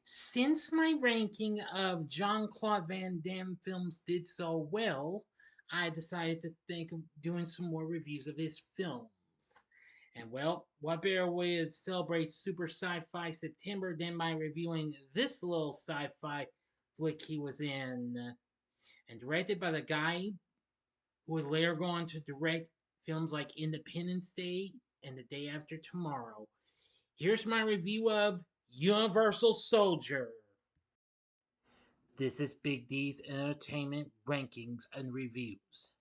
Since my ranking of Jean-Claude Van Damme films did so well, I decided to think of doing some more reviews of his films. And well, what better way to celebrate Super Sci-Fi September than by reviewing this little sci-fi flick he was in, and directed by the guy who would later go on to direct films like Independence Day and The Day After Tomorrow. Here's my review of Universal Soldier. This is Big D's Entertainment Rankings and Reviews.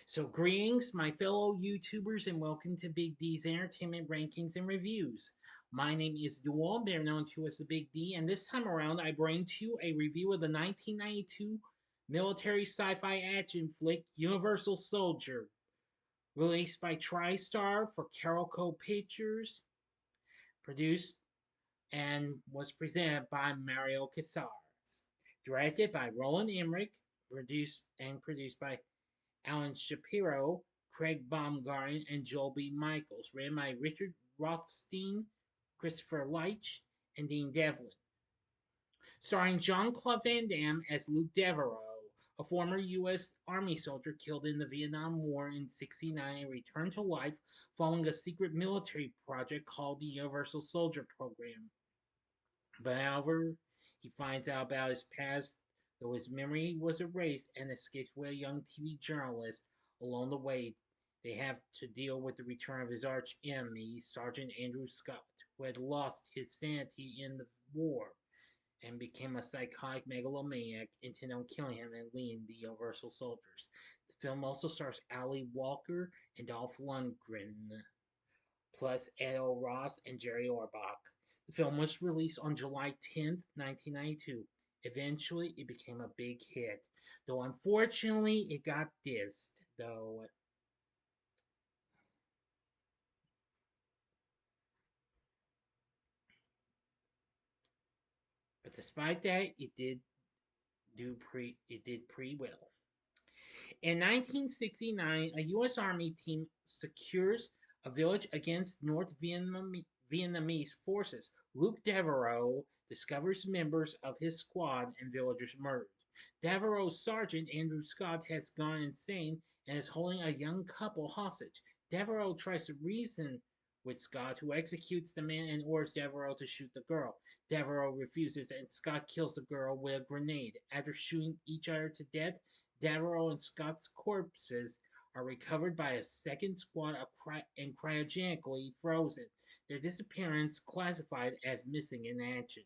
So, greetings, my fellow YouTubers, and welcome to Big D's Entertainment Rankings and Reviews. My name is Dual, better known to as the Big D, and this time around I bring to you a review of the 1992 military sci-fi action flick Universal Soldier, released by TriStar for Carolco Pictures, produced and was presented by Mario Casares. Directed by Roland Emmerich, produced by Alan Shapiro, Craig Baumgarten, and Joel B. Michaels. Written by Richard Rothstein, Christopher Leitch, and Dean Devlin. Starring Jean-Claude Van Damme as Luke Devereaux, a former U.S. Army soldier killed in the Vietnam War in '69 and returned to life following a secret military project called the Universal Soldier Program. But however, he finds out about his past, though his memory was erased, and escapes with a young TV journalist. Along the way, they have to deal with the return of his arch enemy, Sergeant Andrew Scott, who had lost his sanity in the war and became a psychotic megalomaniac intent on killing him and leading the Universal Soldiers. The film also stars Ali Walker and Dolph Lundgren, plus Ed O'Ross and Jerry Orbach. The film was released on July 10th, 1992. Eventually, it became a big hit, though unfortunately, it got dissed. But despite that, it did pretty well. In 1969, a U.S. Army team secures a village against North Vietnamese forces. Luke Devereaux discovers members of his squad and villagers murdered. Devereaux's sergeant, Andrew Scott, has gone insane and is holding a young couple hostage. Devereaux tries to reason with Scott, who executes the man and orders Devereaux to shoot the girl. Devereaux refuses, and Scott kills the girl with a grenade. After shooting each other to death, Devereaux and Scott's corpses are recovered by a second squad and cryogenically frozen, their disappearance classified as missing in action.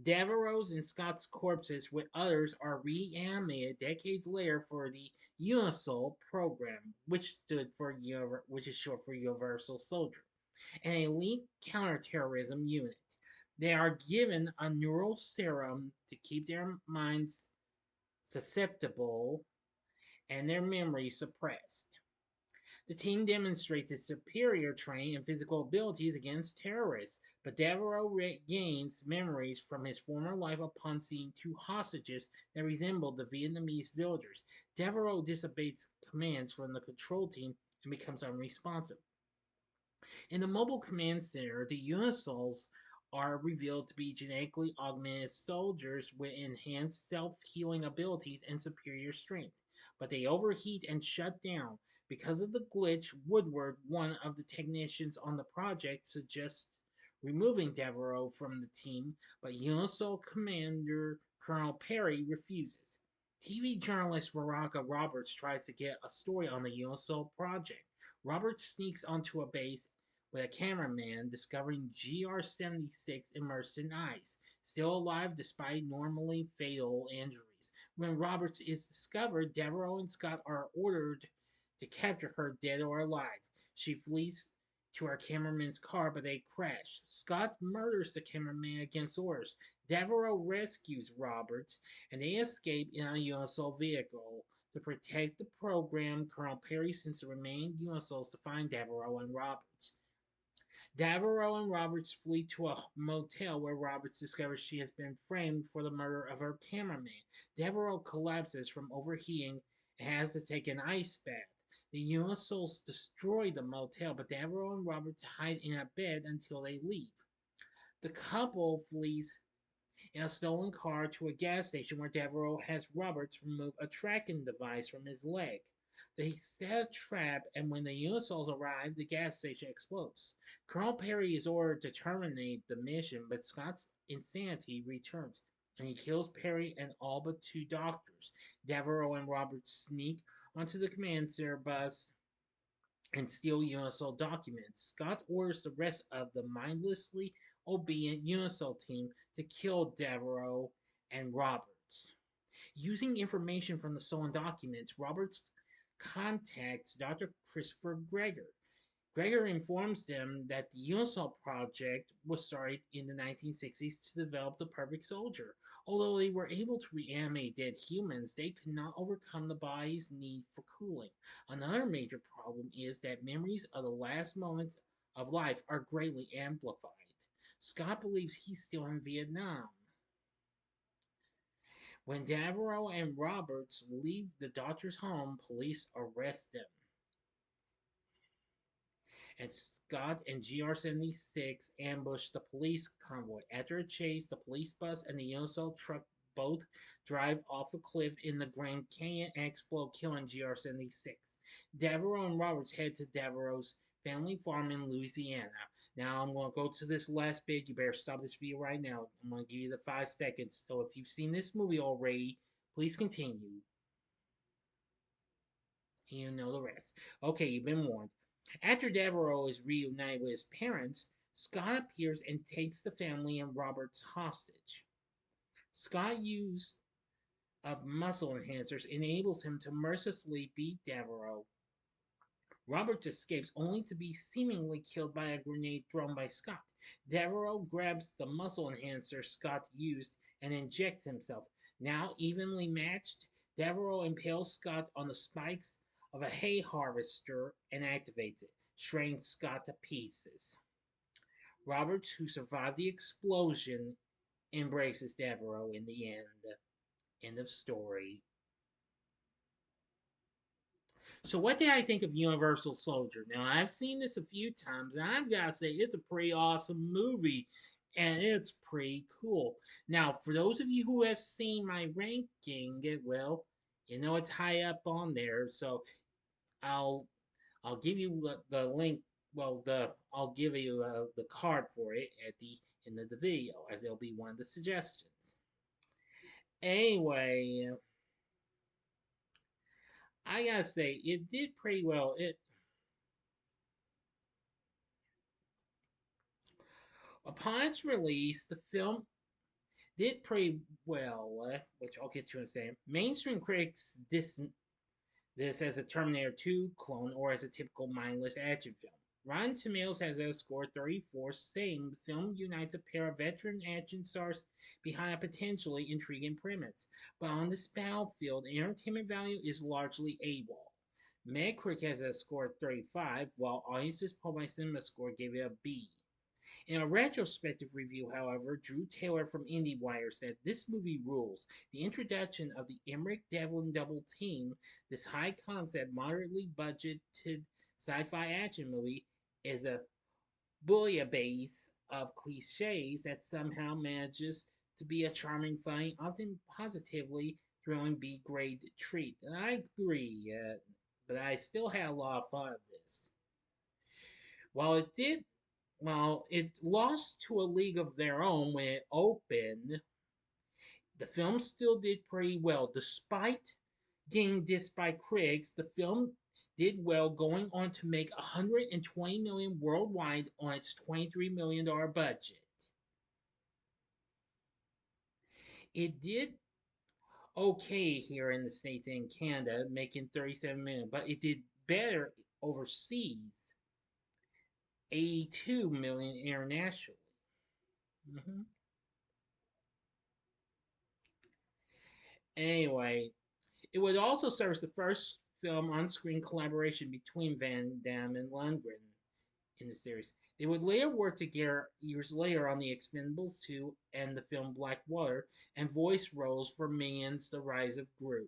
Devereaux's and Scott's corpses with others are reanimated decades later for the UNISOL program, which is short for Universal Soldier, an elite counterterrorism unit. They are given a neural serum to keep their minds susceptible and their memory suppressed. The team demonstrates its superior training and physical abilities against terrorists, but Devereaux regains memories from his former life upon seeing two hostages that resembled the Vietnamese villagers. Devereaux disobeys commands from the control team and becomes unresponsive. In the mobile command center, the Unisols are revealed to be genetically augmented soldiers with enhanced self-healing abilities and superior strength, but they overheat and shut down. Because of the glitch, Woodward, one of the technicians on the project, suggests removing Devereaux from the team, but Unisol Commander Colonel Perry refuses. TV journalist Veronica Roberts tries to get a story on the Unisol project. Roberts sneaks onto a base with a cameraman discovering GR-76 immersed in ice, still alive despite normally fatal injuries. When Roberts is discovered, Devereaux and Scott are ordered to capture her dead or alive. She flees to her cameraman's car, but they crash. Scott murders the cameraman against orders. Devereaux rescues Roberts, and they escape in a Unisol vehicle. To protect the program, Colonel Perry sends the remaining Unisols to find Devereaux and Roberts. Devereaux and Roberts flee to a motel where Roberts discovers she has been framed for the murder of her cameraman. Devereaux collapses from overheating and has to take an ice bath. The USOs destroy the motel, but Devereaux and Roberts hide in a bed until they leave. The couple flees in a stolen car to a gas station where Devereaux has Roberts remove a tracking device from his leg. They set a trap, and when the USOs arrive, the gas station explodes. Colonel Perry is ordered to terminate the mission, but Scott's insanity returns, and he kills Perry and all but two doctors. Devereaux and Roberts sneak onto the command center bus and steal UNISOL documents. Scott orders the rest of the mindlessly obedient UNISOL team to kill Devereaux and Roberts. Using information from the stolen documents, Roberts contacts Dr. Christopher Greger. Greger informs them that the UNISOL project was started in the 1960s to develop the perfect soldier. Although they were able to reanimate dead humans, they could not overcome the body's need for cooling. Another major problem is that memories of the last moments of life are greatly amplified. Scott believes he's still in Vietnam. When Devereaux and Roberts leave the doctor's home, police arrest them, and Scott and GR-76 ambush the police convoy. After a chase, the police bus and the UNISOL truck both drive off a cliff in the Grand Canyon and explode, killing GR-76. Devereaux and Roberts head to Devereaux's family farm in Louisiana. Now I'm going to go to this last bit. You better stop this video right now. I'm going to give you the 5 seconds. So if you've seen this movie already, please continue. You know the rest. Okay, you've been warned. After Devereaux is reunited with his parents, Scott appears and takes the family and Roberts hostage. Scott's use of muscle enhancers enables him to mercilessly beat Devereaux. Roberts escapes only to be seemingly killed by a grenade thrown by Scott. Devereaux grabs the muscle enhancer Scott used and injects himself. Now evenly matched, Devereaux impales Scott on the spikes of a hay harvester and activates it, shredding Scott to pieces. Roberts, who survived the explosion, embraces Devereaux in the end. End of story. So, what did I think of Universal Soldier? Now, I've seen this a few times, and I've got to say, it's a pretty awesome movie, and it's pretty cool. Now, for those of you who have seen my ranking, well, you know it's high up on there, so I'll I'll give you the link. Well, I'll give you the card for it at the end of the video, as it'll be one of the suggestions. Anyway, I gotta say it did pretty well. It Upon its release, the film did pretty well, which I'll get to in a second. Mainstream critics this as a Terminator 2 clone or as a typical mindless action film. Rotten Tomatoes has a score 34, saying the film unites a pair of veteran action stars behind a potentially intriguing premise. But on this battlefield, the entertainment value is largely AWOL. Metacritic has a score of 35, while Audiences Poll by Cinema Score gave it a B. In a retrospective review, however, Drew Taylor from IndieWire said this movie rules. The introduction of the Emmerich Devlin double team, this high concept, moderately budgeted sci-fi action movie, is a bouillabaisse of cliches that somehow manages to be a charming, funny, often positively thrilling B-grade treat. And I agree, but I still had a lot of fun with this. While it lost to A League of Their Own when it opened, the film still did pretty well. Despite getting dissed by critics, the film did well, going on to make $120 million worldwide on its $23 million budget. It did okay here in the States and Canada, making $37 million, but it did better overseas, $82 million internationally. Mm-hmm. Anyway, it would also serve as the first film on-screen collaboration between Van Damme and Lundgren in the series. They would later work together years later on The Expendables 2 and the film Blackwater, and voice roles for Minions: The Rise of Gru.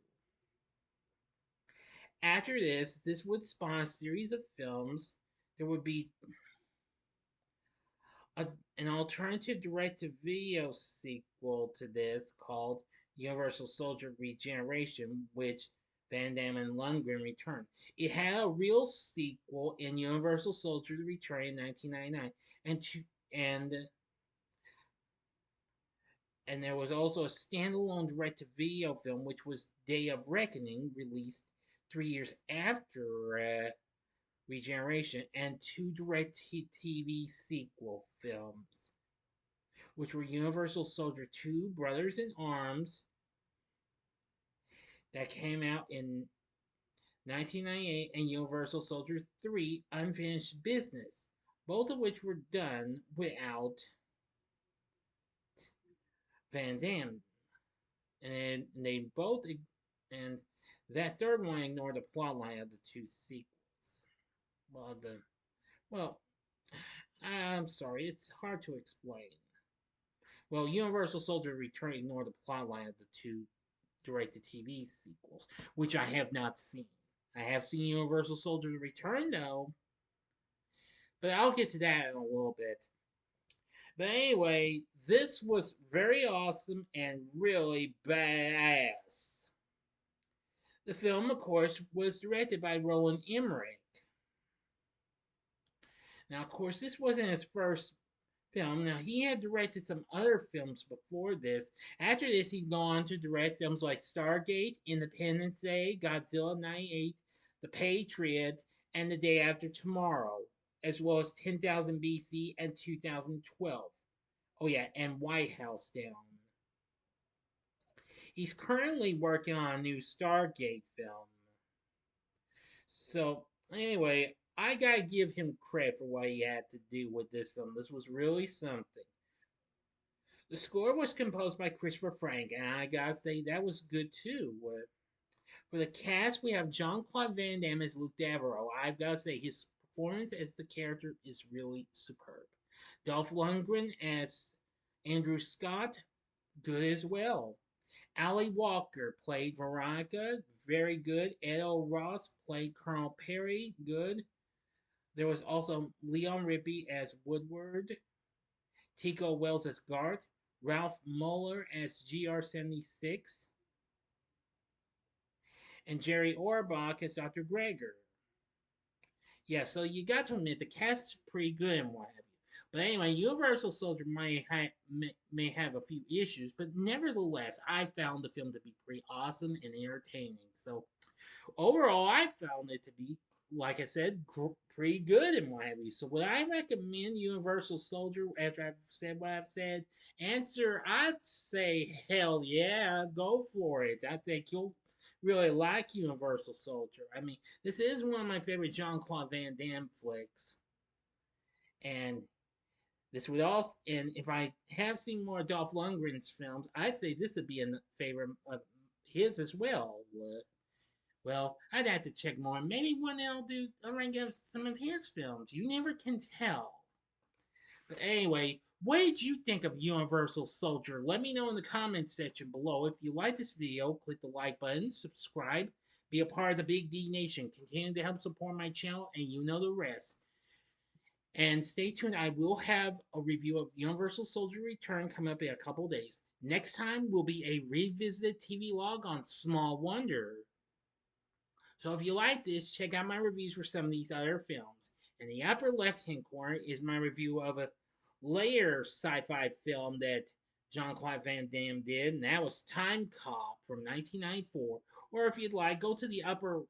After this would spawn a series of films. There would be a, an alternative direct-to-video sequel to this called Universal Soldier Regeneration, which Van Damme and Lundgren returned. It had a real sequel in Universal Soldier Return in 1999, and and and there was also a standalone direct-to-video film, which was Day of Reckoning, released 3 years after Regeneration, and two direct-to-TV sequel films, which were Universal Soldier 2 Brothers in Arms, that came out in 1998, and Universal Soldier 3 Unfinished Business, both of which were done without Van Damme. And they both, and that third one ignored the plotline of the two sequels. Well, well, I'm sorry, it's hard to explain. Well, Universal Soldier Return ignored the plotline of the two direct-to-TV sequels, which I have not seen. I have seen Universal Soldier Return though, but I'll get to that in a little bit. But anyway, this was very awesome and really badass. The film, of course, was directed by Roland Emmerich. Now, of course, this wasn't his first film. Now, he had directed some other films before this. After this, he'd gone on to direct films like Stargate, Independence Day, Godzilla 98, The Patriot, and The Day After Tomorrow, as well as 10,000 BC and 2012. Oh, yeah, and White House Down. He's currently working on a new Stargate film. So, anyway, I gotta give him credit for what he had to do with this film. This was really something. The score was composed by Christopher Frank, and I gotta say that was good too. For the cast, we have Jean-Claude Van Damme as Luke Devereaux. I've gotta say his performance as the character is really superb. Dolph Lundgren as Andrew Scott, good as well. Ali Walker played Veronica, very good. Ed O'Ross played Colonel Perry, good. There was also Leon Rippey as Woodward, Tico Wells as Garth, Ralph Muller as GR76, and Jerry Orbach as Dr. Gregor. Yeah, so you got to admit the cast is pretty good and what have you. But anyway, Universal Soldier may have a few issues, but nevertheless, I found the film to be pretty awesome and entertaining. So overall, I found it to be, like I said, pretty good in what have you. So would I recommend Universal Soldier after I've said what I've said? Answer, I'd say hell yeah, go for it. I think you'll really like Universal Soldier. I mean, this is one of my favorite Jean-Claude Van Damme flicks. And this would also, and if I have seen more Dolph Lundgren's films, I'd say this would be in favor of his as well. Well, I'd have to check more. Maybe one day I'll do a rank of some of his films. You never can tell. But anyway, what did you think of Universal Soldier? Let me know in the comments section below. If you like this video, click the like button, subscribe, be a part of the Big D Nation. Continue to help support my channel, and you know the rest. And stay tuned. I will have a review of Universal Soldier Return coming up in a couple days. Next time will be a revisited TV log on Small Wonder. So if you like this, check out my reviews for some of these other films. In the upper left-hand corner is my review of a later sci-fi film that Jean-Claude Van Damme did, and that was Time Cop from 1994. Or if you'd like, go to the upper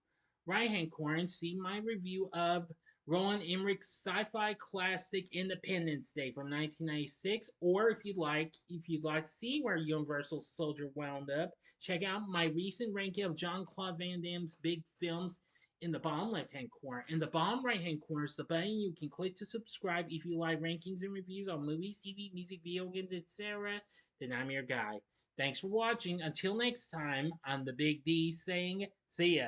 right-hand corner and see my review of Roland Emmerich's sci-fi classic Independence Day from 1996. Or if you'd like to see where Universal Soldier wound up, check out my recent ranking of Jean-Claude Van Damme's big films in the bottom left-hand corner. In the bottom right-hand corner is the button you can click to subscribe if you like rankings and reviews on movies, TV, music, video games, etc. Then I'm your guy. Thanks for watching. Until next time, I'm the Big D saying, see ya.